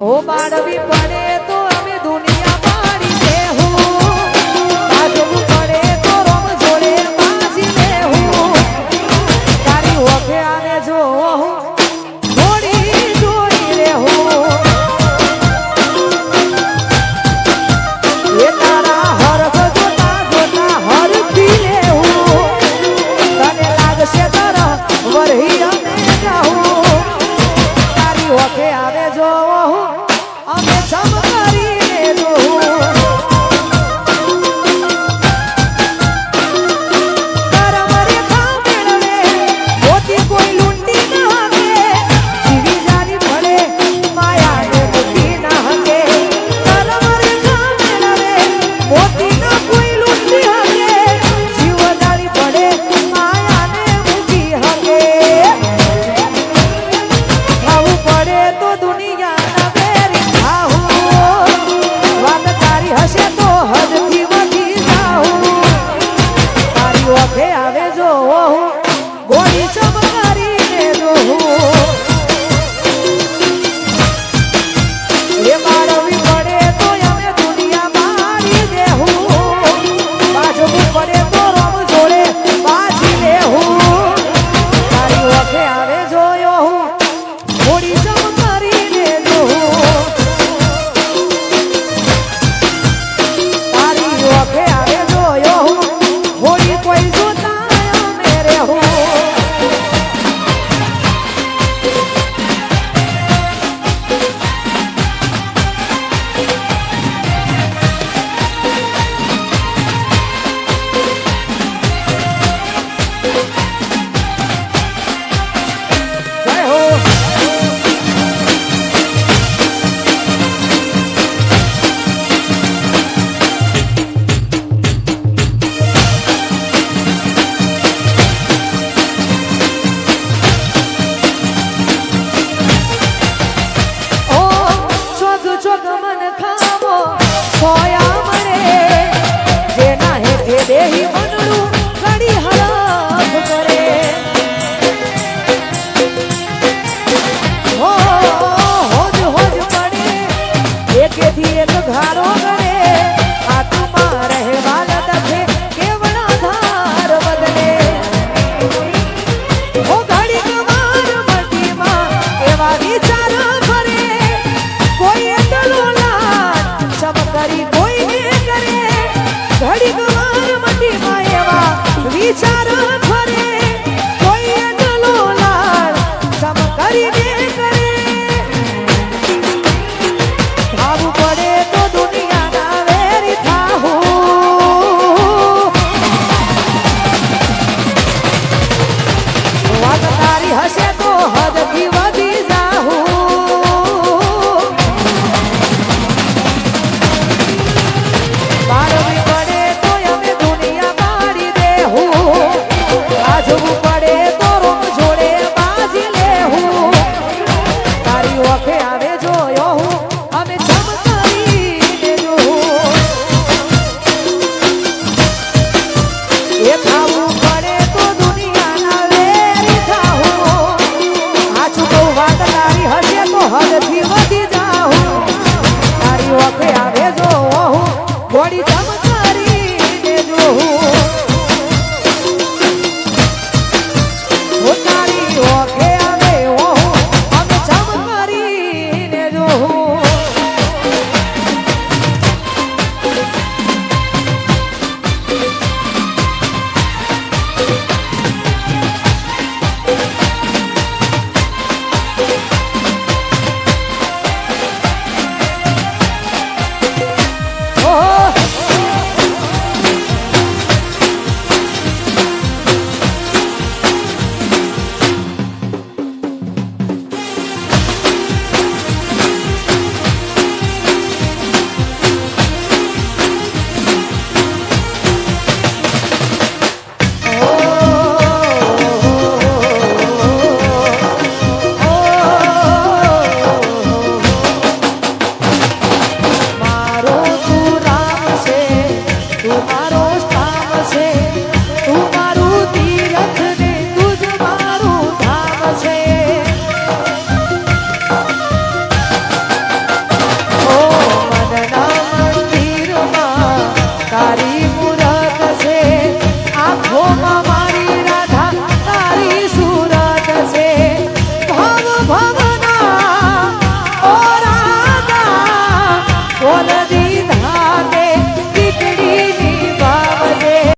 ઓ બાળવી પડે તો અમે દુનિયા પાડી દેહું, બાજવું પડે તો રોમ જોડે બાજી દેહું, તારી ઓખે આને જો થોડી જોડી રહેવું, એ તારા હરખ જોતા જોતા હરખી લેવું, તને લાગશે તરફ વરહી અમે જાઉં, તારી ઓખે આવે જો અમે સમ કરીને જોઉં, તારા મરે ખા મેળવે મોતી કોઈ લૂંટી ના હકે, જીવી જારી ભળે માયાને મૂકી ના હકે, તારા મરે ખા મેળવે મોતી ના કોઈ લૂંટી હકે, જીવ જારી ભળે માયાને મૂકી હકે, ખાવું પડે તો દુનિયાના હશે તો હદથી વધી જાઉં, તારી ઓખે આવે જો ગોળી ચમકારીને જોઉં, એ બાળવી પડે તો અમે દુનિયા મારી દેહું, બાજવું પડે તો રોમ જોડે બાજી લેહું, તારી ઓખે આવે જોયો ગોળી ચમકારીને જોઉં, ઓખે આવે જોયો હોળી કોઈ જોતા અમે રહેવું, જય હો ચોક મન ખાવો સોયા મળે, જેના હેઠે દેહી મનડું ઘડી હરખ કરે, હોજ હોજ પડે એકેથી એક ઘાલ